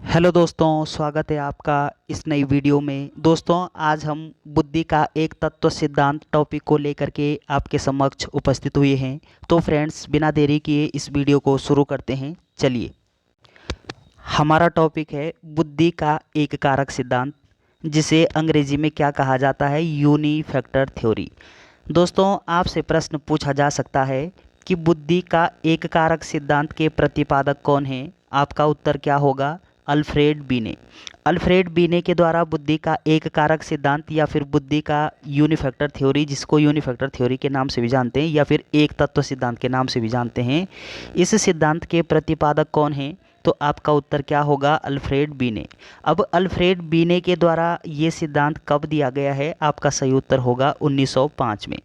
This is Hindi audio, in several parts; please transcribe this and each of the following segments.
हेलो दोस्तों, स्वागत है आपका इस नई वीडियो में। दोस्तों, आज हम बुद्धि का एक तत्व सिद्धांत टॉपिक को लेकर के आपके समक्ष उपस्थित हुए हैं। तो फ्रेंड्स, बिना देरी किए इस वीडियो को शुरू करते हैं। चलिए, हमारा टॉपिक है बुद्धि का एक कारक सिद्धांत, जिसे अंग्रेजी में क्या कहा जाता है, यूनिफैक्टर थ्योरी। दोस्तों, आपसे प्रश्न पूछा जा सकता है कि बुद्धि का एक कारक सिद्धांत के प्रतिपादक कौन है। आपका उत्तर क्या होगा? अल्फ्रेड बीने। अल्फ्रेड बीने के द्वारा बुद्धि का एक कारक सिद्धांत या फिर बुद्धि का यूनिफैक्टर थ्योरी, जिसको यूनिफैक्टर थ्योरी के नाम से भी जानते हैं या फिर एक तत्व सिद्धांत के नाम से भी जानते हैं, इस सिद्धांत के प्रतिपादक कौन हैं? तो आपका उत्तर क्या होगा? अल्फ्रेड बीने। अब अल्फ्रेड बीने के द्वारा ये सिद्धांत कब दिया गया है? आपका सही उत्तर होगा 1905 में।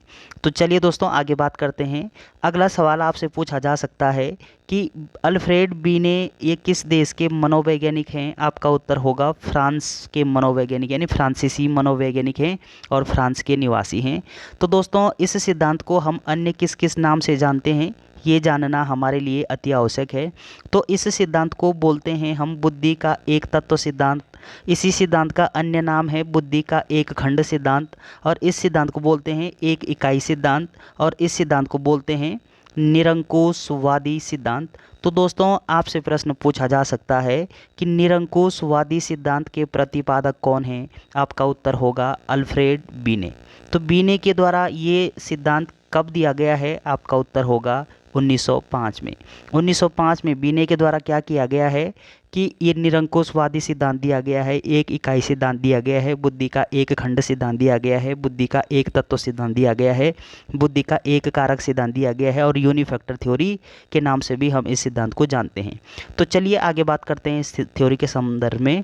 तो चलिए दोस्तों, आगे बात करते हैं। अगला सवाल आपसे पूछा जा सकता है कि अल्फ्रेड बीने ये किस देश के मनोवैज्ञानिक हैं? आपका उत्तर होगा फ्रांस के मनोवैज्ञानिक, यानी फ्रांसीसी मनोवैज्ञानिक हैं और फ्रांस के निवासी हैं। तो दोस्तों, इस सिद्धांत को हम अन्य किस किस नाम से जानते हैं, ये जानना हमारे लिए अति आवश्यक है। तो इस सिद्धांत को बोलते हैं हम बुद्धि का एक तत्व सिद्धांत। इसी सिद्धांत का अन्य नाम है बुद्धि का एक खंड सिद्धांत, और इस सिद्धांत को बोलते हैं एक इकाई सिद्धांत, और इस सिद्धांत को बोलते हैं निरंकुशवादी सिद्धांत। तो दोस्तों, आपसे प्रश्न पूछा जा सकता है कि निरंकुशवादी सिद्धांत के प्रतिपादक कौन हैं? आपका उत्तर होगा अल्फ्रेड बीने। तो बीने के द्वारा ये सिद्धांत कब दिया गया है? आपका उत्तर होगा 1905 में। 1905 में बीने के द्वारा क्या किया गया है कि ये निरंकुशवादी सिद्धांत दिया गया है, एक इकाई सिद्धांत दिया गया है, बुद्धि का एक खंड सिद्धांत दिया गया है, बुद्धि का एक तत्व सिद्धांत दिया गया है, बुद्धि का एक कारक सिद्धांत दिया गया है, और यूनिफैक्टर थ्योरी के नाम से भी हम इस सिद्धांत को जानते हैं। तो चलिए आगे बात करते हैं इस थ्योरी के संदर्भ में।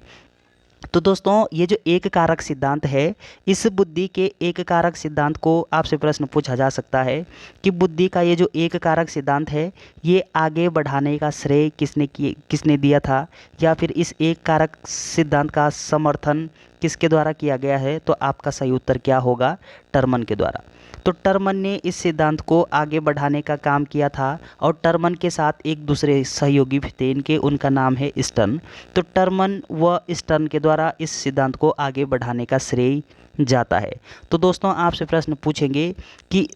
तो दोस्तों, ये जो एक कारक सिद्धांत है, इस बुद्धि के एक कारक सिद्धांत को आपसे प्रश्न पूछा जा सकता है कि बुद्धि का ये जो एक कारक सिद्धांत है, ये आगे बढ़ाने का श्रेय किसने दिया था, या फिर इस एक कारक सिद्धांत का समर्थन किसके द्वारा किया गया है? तो आपका सही उत्तर क्या होगा? टर्मन के द्वारा। तो टर्मन ने इस सिद्धांत को आगे बढ़ाने का काम किया था, और टर्मन के साथ एक दूसरे सहयोगी भी थे इनके, उनका नाम है स्टर्न। तो टर्मन व स्टर्न के द्वारा इस सिद्धांत को आगे बढ़ाने का श्रेय जाता है। तो दोस्तों, आपसे प्रश्न पूछेंगे कि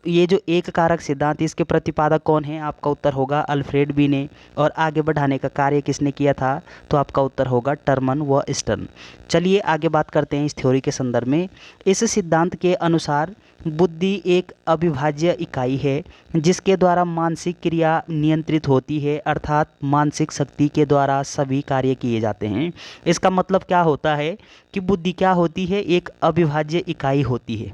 ये जो एक कारक सिद्धांत, इसके प्रतिपादक कौन है? आपका उत्तर होगा अल्फ्रेड बीने। और आगे बढ़ाने का कार्य किसने किया था? तो आपका उत्तर होगा टर्मन व स्टर्न। चलिए आगे बात करते हैं इस थ्योरी के संदर्भ में। इस सिद्धांत के अनुसार बुद्धि एक अविभाज्य इकाई है, जिसके द्वारा मानसिक क्रिया नियंत्रित होती है, अर्थात मानसिक शक्ति के द्वारा सभी कार्य किए जाते हैं। इसका मतलब क्या होता है कि बुद्धि क्या होती है? एक अविभाज्य इकाई होती है।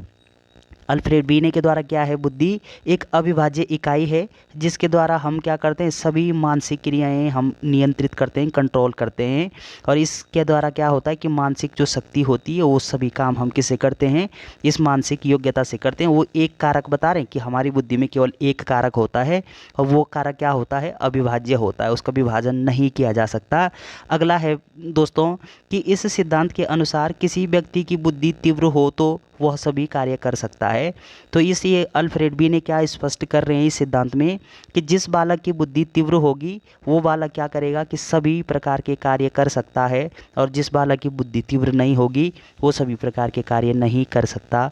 अल्फ्रेड बीने के द्वारा क्या है? बुद्धि एक अविभाज्य इकाई है, जिसके द्वारा हम क्या करते हैं? सभी मानसिक क्रियाएं हम नियंत्रित करते हैं, कंट्रोल करते हैं। और इसके द्वारा क्या होता है कि मानसिक जो शक्ति होती है, वो सभी काम हम किससे करते हैं? इस मानसिक योग्यता से करते हैं। वो एक कारक बता रहे हैं कि हमारी बुद्धि में केवल एक कारक होता है, और वो कारक क्या होता है? अविभाज्य होता है, उसका विभाजन नहीं किया जा सकता। अगला है दोस्तों कि इस सिद्धांत के अनुसार किसी व्यक्ति की बुद्धि तीव्र हो तो वह सभी कार्य कर सकता है। तो इसलिए अल्फ्रेड बीने क्या स्पष्ट कर रहे हैं इस सिद्धांत में कि जिस बालक की बुद्धि तीव्र होगी, वो बालक क्या करेगा कि सभी प्रकार के कार्य कर सकता है, और जिस बालक की बुद्धि तीव्र नहीं होगी, वो सभी प्रकार के कार्य नहीं कर सकता।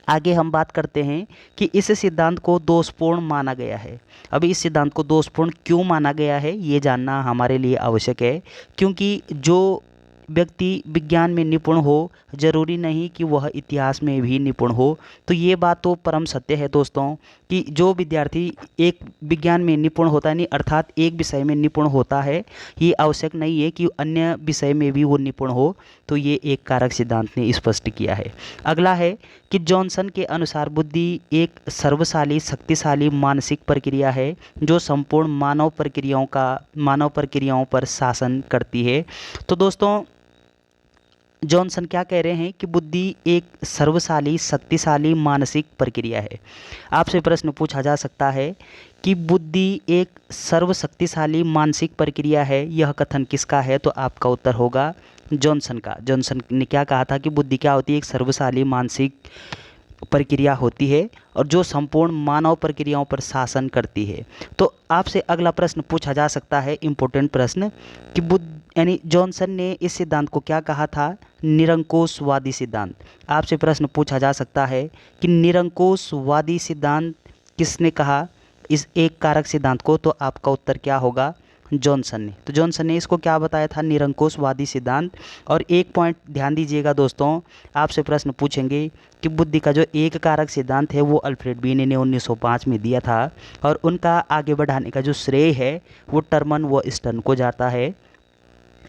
आगे हम बात करते हैं कि इस सिद्धांत को दोषपूर्ण माना गया है। अब इस सिद्धांत को दोषपूर्ण क्यों माना गया है, ये जानना हमारे लिए आवश्यक है। क्योंकि जो व्यक्ति विज्ञान में निपुण हो, जरूरी नहीं कि वह इतिहास में भी निपुण हो। तो ये बात तो परम सत्य है दोस्तों, कि जो विद्यार्थी एक विज्ञान में निपुण होता है, नहीं अर्थात एक विषय में निपुण होता है, ये आवश्यक नहीं है कि अन्य विषय में भी वो निपुण हो। तो ये एक कारक सिद्धांत ने स्पष्ट किया है। अगला है कि जॉनसन के अनुसार बुद्धि एक सर्वशाली शक्तिशाली मानसिक प्रक्रिया है, जो संपूर्ण मानव प्रक्रियाओं पर शासन करती है। तो दोस्तों, जॉनसन क्या कह रहे हैं कि बुद्धि एक सर्वशाली शक्तिशाली मानसिक प्रक्रिया है। आपसे प्रश्न पूछा जा सकता है कि बुद्धि एक सर्वशक्तिशाली मानसिक प्रक्रिया है, यह कथन किसका है? तो आपका उत्तर होगा जॉनसन का। जॉनसन ने क्या कहा था कि बुद्धि क्या होती है? एक सर्वशाली मानसिक प्रक्रिया होती है, और जो संपूर्ण मानव प्रक्रियाओं पर शासन करती है। तो आपसे अगला प्रश्न पूछा जा सकता है, इम्पोर्टेंट प्रश्न, कि यानी जॉनसन ने इस सिद्धांत को क्या कहा था? निरंकुशवादी सिद्धांत। आपसे प्रश्न पूछा जा सकता है कि निरंकुशवादी सिद्धांत किसने कहा इस एक कारक सिद्धांत को? तो आपका उत्तर क्या होगा? जॉनसन ने। तो जॉनसन ने इसको क्या बताया था? निरंकुशवादी सिद्धांत। और एक पॉइंट ध्यान दीजिएगा दोस्तों, आपसे प्रश्न पूछेंगे कि बुद्धि का जो एक कारक सिद्धांत है वो अल्फ्रेड बीने ने 1905 में दिया था, और उनका आगे बढ़ाने का जो श्रेय है वो टर्मन व स्टर्न को जाता है।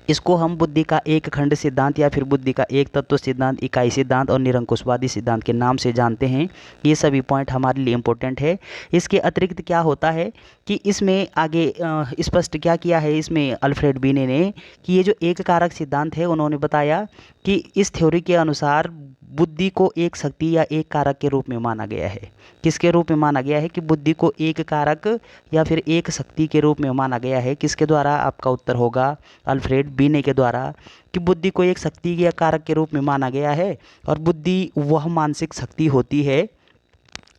इसको हम बुद्धि का एक खंड सिद्धांत या फिर बुद्धि का एक तत्व सिद्धांत, इकाई सिद्धांत और निरंकुशवादी सिद्धांत के नाम से जानते हैं। ये सभी पॉइंट हमारे लिए इम्पोर्टेंट है। इसके अतिरिक्त क्या होता है कि इसमें आगे स्पष्ट क्या किया है इसमें अल्फ्रेड बीने ने कि ये जो एक कारक सिद्धांत है, उन्होंने बताया कि इस थ्योरी के अनुसार बुद्धि को एक शक्ति या एक कारक के रूप में माना गया है। किसके रूप में माना गया है? कि बुद्धि को एक कारक या फिर एक शक्ति के रूप में माना गया है। किसके द्वारा? आपका उत्तर होगा अल्फ्रेड बीने के द्वारा, कि बुद्धि को एक शक्ति या कारक के रूप में माना गया है। और बुद्धि वह मानसिक शक्ति होती है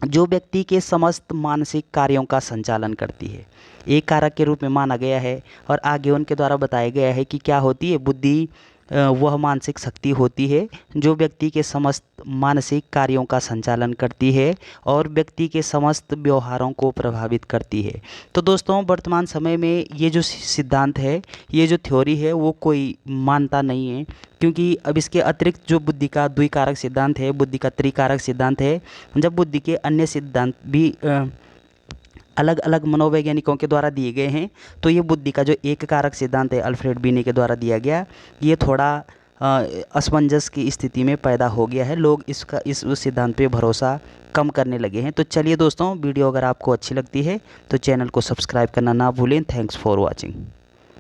जो व्यक्ति के समस्त मानसिक कार्यों का संचालन करती है। एक कारक के रूप में माना गया है, और आगे उनके द्वारा बताया गया है कि क्या होती है? बुद्धि वह मानसिक शक्ति होती है जो व्यक्ति के समस्त मानसिक कार्यों का संचालन करती है और व्यक्ति के समस्त व्यवहारों को प्रभावित करती है। तो दोस्तों, वर्तमान समय में ये जो सिद्धांत है, ये जो थ्योरी है, वो कोई मानता नहीं है, क्योंकि अब इसके अतिरिक्त जो बुद्धि का द्विकारक सिद्धांत है, बुद्धि का त्रिकारक सिद्धांत है, जब बुद्धि के अन्य सिद्धांत भी अलग अलग मनोवैज्ञानिकों के द्वारा दिए गए हैं, तो ये बुद्धि का जो एक कारक सिद्धांत है अल्फ्रेड बीने के द्वारा दिया गया, ये थोड़ा असमंजस की स्थिति में पैदा हो गया है। लोग इस सिद्धांत पे भरोसा कम करने लगे हैं। तो चलिए दोस्तों, वीडियो अगर आपको अच्छी लगती है तो चैनल को सब्सक्राइब करना ना भूलें। Thanks for watching.